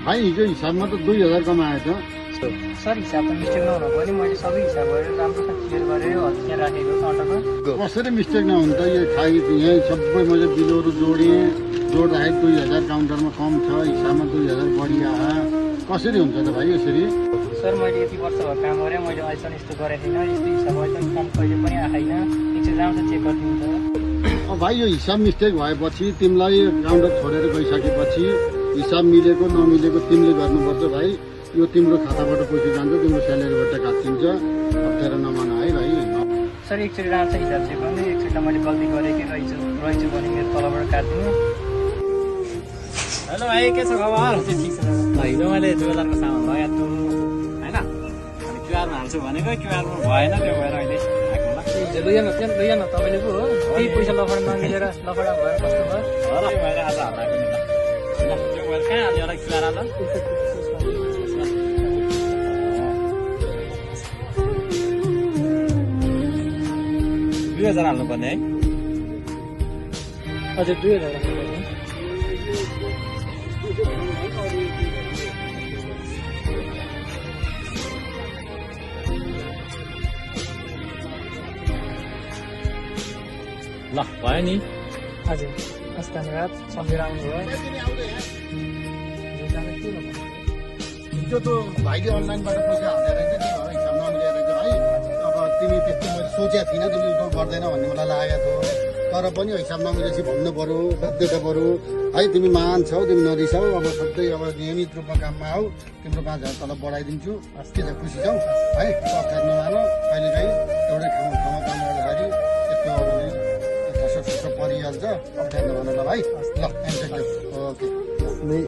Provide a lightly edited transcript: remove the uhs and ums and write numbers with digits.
भाइ हिजो हिसाबमा त 2000 कमाएछ। सर हिसाब त मिस्टेक नहुनु पनि मैले सबै हिसाब गरेर राम्रोसँग क्लियर गरेर हतियार राखेको काउन्टरमा। कसरी मिस्टेक नहुन्छ त यो खाइ यहीँ सबै मैले बिलहरू जोडेँ, जोड्दाखेरि 2000 काउन्टरमा कम छ, हिसाबमा 2000 बढी आयो। कसरी हुन्छ त भाइ यसरी? सर मैले यति वर्ष भयो काम गरेँ, मैले अहिलेसम्म यस्तो गरेको थिइनँ। यस्तो हिसाब अहिलेसम्म कम कहिले पनि आएन। एकचोटि राम्रोसँग चेक गरिदिनु त। भाइ यो हिसाब मिस्टेक भएपछि तिमीलाई काउन्टर छोडेर गइसकेपछि हिसाब मिलेको नमिलेको तिमीले गर्नुपर्छ भाइ। यो तिम्रो खाताबाट पैसा जान्छ, तिम्रो स्यालेरीबाट काटिन्छ। अप्ठ्यारो नमान है भाइ। सर एकचोटि राम्रो हिसाब चेक गर्नु, एकचोटि मैले गल्ती गरेकै रहेछु भने मेरो तलबाट काटिदिनु। हेलो भाइ, के छ खबर? ठिक छ। हिजो मैले 2000 को सामान लगाएको छु होइन, अनि क्युआरमा हाल्छु भनेको क्युआरमा भएन, त्यो भएर अहिले आएको लैजान तपाईँले पो हो त्यही पैसा लफडा नमिलेर लफडा भएर कस्तो भयो? ल भएर आज हल्लाएको नि ल त्यो भएर कहाँ हाल्यो एउटा क्युआर हाल 2000 हाल्नुपर्ने है। हजुर 2000 ल भयो नि। हजुर हस् धन्यवाद। सम्झेर आउनुभयो। त्यो त भाइले अनलाइनबाट पैसा हालेर चाहिँ त्यो भएर हिसाब नमिलेर चाहिँ भाइ। अब तिमी त्यस्तो मैले सोचेको थिइनँ तिमी यो गर्दैन भन्ने मलाई लागेको थियो, तर पनि हिसाब नमिलेपछि भन्नु पऱ्यो, बाध्यता पऱ्यो है। तिमी महान छौ, तिमी नरिसाऊ। अब सधैँ अब नियमित रूपमा काममा आऊ, तिम्रो 5000 तलब बढाइदिन्छु। के छ, खुसी छौ है? अप्ठ्यारो नमान। कहिलेकाहीँ एउटै ठाउँमा काम गर्दाखेरि यस्तो अब परिहाल्छ। अप्ठ्यारो नमान ल भाइ। ल थ्याङ्क यू। ओके।